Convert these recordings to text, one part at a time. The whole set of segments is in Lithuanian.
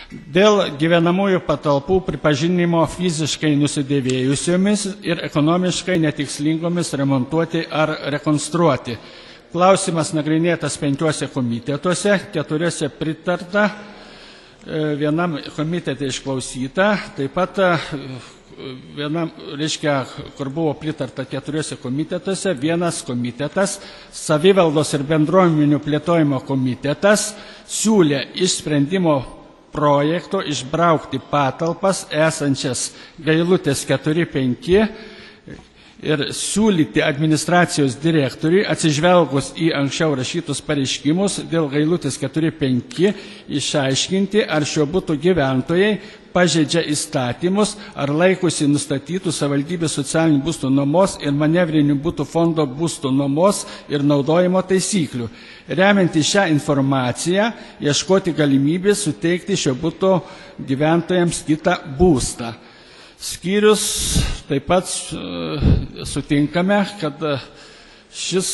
dėl gyvenamųjų patalpų pripažinimo fiziškai nusidėvėjusiomis ir ekonomiškai netikslingomis remontuoti ar rekonstruoti. Klausimas nagrinėtas 5 komitetuose, 4 pritarta, vienam komitete išklausyta, taip pat vienam, kur buvo pritarta 4 komitetuose, vienas komitetas, savivaldos ir bendruomenių plėtojimo komitetas, siūlė iš sprendimo projekto išbraukti patalpas esančias Gailutės 4-5 ir siūlyti administracijos direktoriui, atsižvelgus į anksčiau rašytus pareiškimus dėl Gailutės 4-5, išaiškinti, ar šio butų gyventojai pažeidžia įstatymus, ar laikosi nustatytų savivaldybės socialinių būstų nuomos ir manevrinių būtų fondo būstų nuomos ir naudojimo taisyklių. Remianti šią informaciją, ieškoti galimybės suteikti šio buto gyventojams kitą būstą. Skyrius taip pat sutinkame, kad šis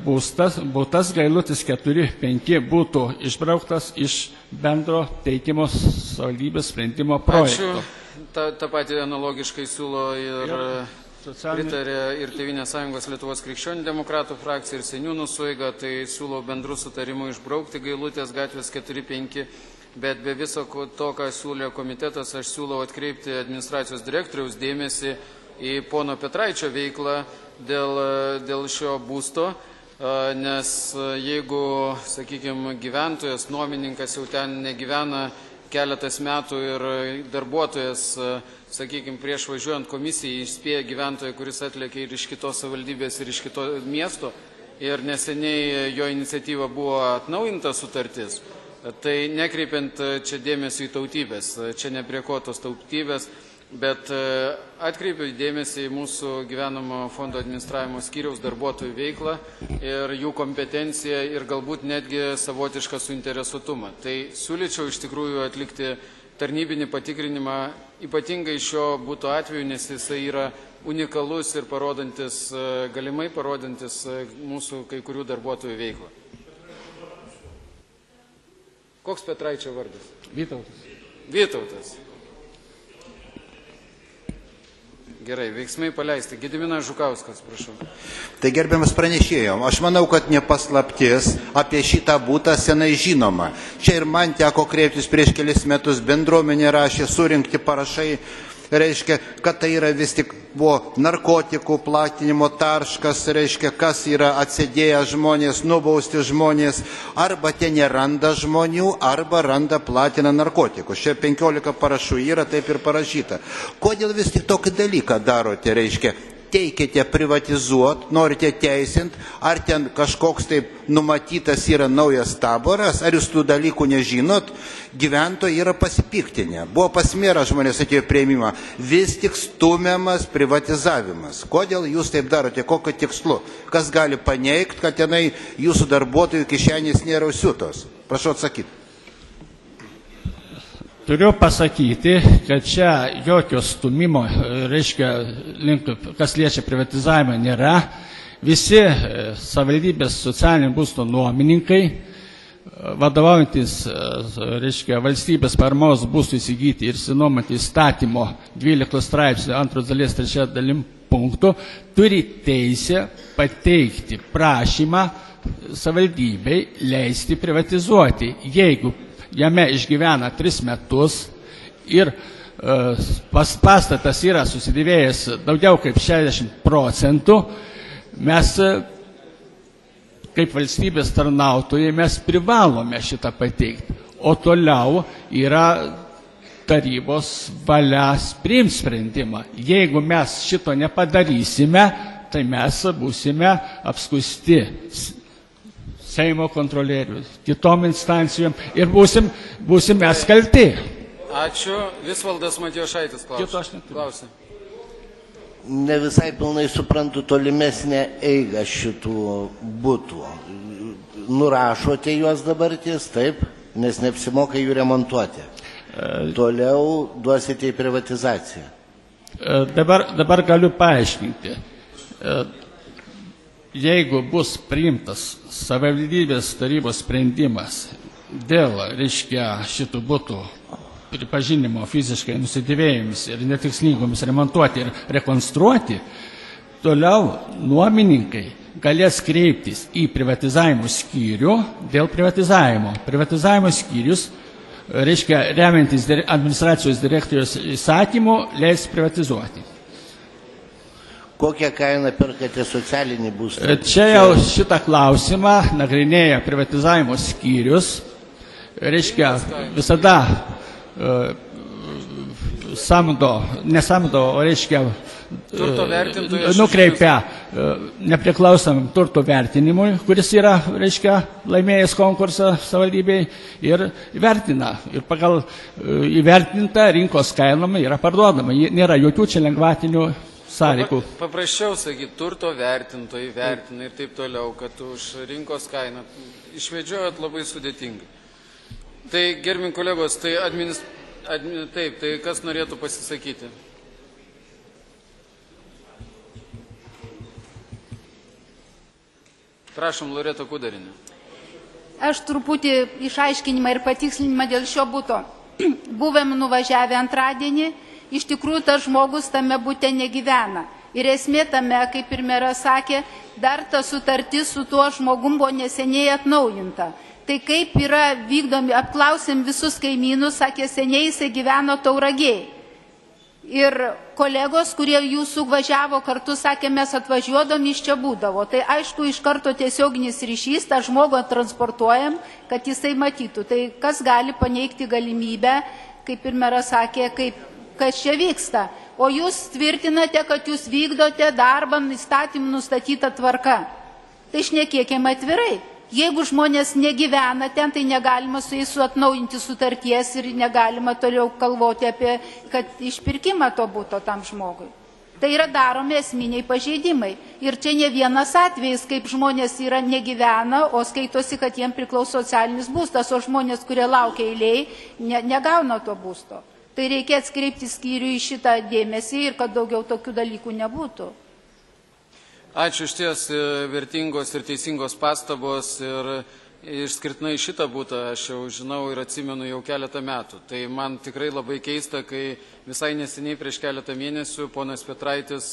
būtas Gailutės 4-5 būtų išbrauktas iš bendro teikimo savivaldybės sprendimo projekto. Ačiū. Ta pati analogiškai siūlo ir pritarė ir Tėvynės sąjungos Lietuvos krikščionių demokratų frakcija ir seniūnų sueiga, tai siūlo bendrų sutarimų išbraukti Gailutės gatvės 4-5, bet be viso to, ką siūlė komitetas, aš siūlau atkreipti administracijos direktoriaus dėmesį į pono Petraičio veiklą dėl šio būsto, nes jeigu, sakykime, gyventojas, nuomininkas jau ten negyvena keletas metų ir darbuotojas, sakykime, prieš važiuojant komisijai įspėja gyventoją, kuris atlėkė ir iš kitos savivaldybės, ir iš kito miesto, ir neseniai jo iniciatyva buvo atnaujinta sutartis, tai nekreipiant čia dėmesį į tautybės, čia ne prie ko tos tautybės, bet atkreipiu dėmesį į mūsų gyvenamo fondo administravimo skyriaus darbuotojų veiklą ir jų kompetenciją ir galbūt netgi savotišką suinteresuotumą. Tai siūlyčiau iš tikrųjų atlikti tarnybinį patikrinimą, ypatingai šio būtų atveju, nes jisai yra unikalus ir galimai parodantis mūsų kai kurių darbuotojų veiklą. Koks Petraičio vardas? Vytautas. Vytautas. Gerai, veiksmai paleisti. Gediminas Žukauskas, prašau. Tai gerbiamas pranešėjom, aš manau, kad nepaslaptis apie šitą būtą senai žinoma. Čia ir man teko kreiptis prieš kelis metus, bendruomenė rašė, surinkti parašai, reiškia, kad tai yra vis tik buvo narkotikų platinimo taškas, reiškia, kas yra atsėdėję žmonės, nubausti žmonės, arba ten neranda žmonių, arba randa platina narkotikus. Čia 15 parašų yra, taip ir parašyta. Kodėl vis tik tokį dalyką darote, reiškia? Teikite privatizuot, norite teisint, ar ten kažkoks taip numatytas yra naujas taboras, ar jūs tų dalykų nežinot, gyventojai yra pasipiktinę. Buvo pas merą žmonės atėjo priėmimą, vis tik stumiamas privatizavimas. Kodėl jūs taip darote, kokio tikslu? Kas gali paneigti, kad tenai jūsų darbuotojų kišenės nėra užsiūtos? Prašau atsakyti. Turiu pasakyti, kad čia jokio stumimo, reiškia, kas liečia privatizavimą, nėra. Visi savivaldybės socialinių būstų nuomininkai, vadovaujantis, reiškia, valstybės paramos būstų įsigyti ir sinuomoti įstatymo 12 straipsnio 2 dalies 3 dalim punktų, turi teisę pateikti prašymą savivaldybei leisti privatizuoti, jeigu jame išgyvena 3 metus ir pastatas yra susidėvėjęs daugiau kaip 60%, mes kaip valstybės tarnautojai mes privalome šitą pateikti. O toliau yra tarybos valia priimt sprendimą. Jeigu mes šito nepadarysime, tai mes būsime apskųsti Seimo kontrolierių, kitom instancijom ir būsim mes kalti. Ačiū. Visvaldas Matijošaitis klausė. Ne visai pilnai suprantu tolimesnę eigą šitų būtų. Nurašote juos dabartis, taip, nes neapsimoka jų remontuoti. Toliau duosite į privatizaciją. Dabar galiu paaiškinti. Jeigu bus priimtas savivaldybės tarybos sprendimas dėl, reiškia, šitų būtų pripažinimo fiziškai nusidėvėjomis ir netikslingomis remontuoti ir rekonstruoti, toliau nuomininkai galės kreiptis į privatizavimo skyrių dėl privatizavimo. Privatizavimo skyrius, reiškia, remiantis administracijos direktoriaus įsakymu, leis privatizuoti. Kokią kainą perkate socialinį būstą? Čia jau šitą klausimą nagrinėja privatizavimo skyrius. Reiškia, visada nesamdo, o reiškia, nukreipia nepriklausomam turto vertinimui, kuris yra, reiškia, laimėjęs konkursą savivaldybei ir vertina. Ir pagal įvertintą rinkos kainomą yra parduodama. Nėra jokių čia lengvatinių sąlygų. Paprasčiau sakyti, turto vertintojai vertina ir taip toliau, kad už rinkos kainą išvedžiojat labai sudėtingai. Tai, gerbiami kolegos, tai taip, tai kas norėtų pasisakyti? Prašom, Loreta Kudarinė. Aš truputį išaiškinimą ir patikslinimą dėl šio buto. Buvėm nuvažiavę antradienį, iš tikrųjų tas žmogus tame bute negyvena. Ir esmė tame, kaip ir meras sakė, dar ta sutartis su tuo žmogum buvo neseniai atnaujinta. Tai kaip yra vykdomi, apklausėm visus kaimynus, sakė, seniai jisai gyveno Tauragėj. Ir kolegos, kurie jūsų važiavo kartu, sakė, mes atvažiuodom, iš čia būdavo. Tai aišku, iš karto tiesioginis ryšys, tą žmogų transportuojam, kad jisai matytų. Tai kas gali paneigti galimybę, kaip ir meras sakė, kas čia vyksta. O jūs tvirtinate, kad jūs vykdote darbą įstatymų nustatytą tvarką. Tai šnekėkime atvirai. Jeigu žmonės negyvena ten, tai negalima su jais atnaujinti sutarties ir negalima toliau kalvoti apie išpirkimą to buto tam žmogui. Tai yra daromi esminiai pažeidimai. Ir čia ne vienas atvejis, kaip žmonės yra negyvena, o skaitosi, kad jiems priklauso socialinis būstas, o žmonės, kurie laukia eilėj, negauna to būsto. Tai reikia atskreipti skyrių į šitą dėmesį ir kad daugiau tokių dalykų nebūtų. Ačiū, iš ties vertingos ir teisingos pastabos ir išskirtinai šitą butą aš jau žinau ir atsimenu jau keletą metų. Tai man tikrai labai keista, kai visai neseniai prieš keletą mėnesių ponas Petraitis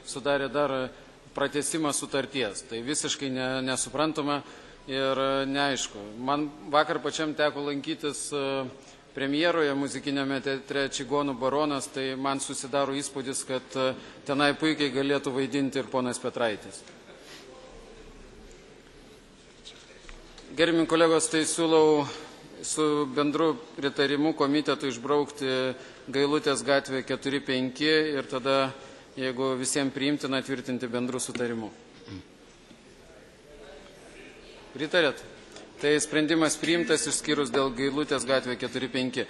sudarė dar pratęsimą sutarties. Tai visiškai nesuprantama ir neaišku. Man vakar pačiam teko lankytis premjeroje muzikinėme teatre Čigonų baronas, tai man susidaro įspūdis, kad tenai puikiai galėtų vaidinti ir ponas Petraitis. Gerbiami kolegos, tai siūlau su bendru pritarimu komitetu išbraukti Gailutės gatvė 4-5 ir tada, jeigu visiems priimtina, tvirtinti bendru sutarimu. Pritarėt? Tai sprendimas priimtas išskyrus dėl Gailutės gatvė 4-5.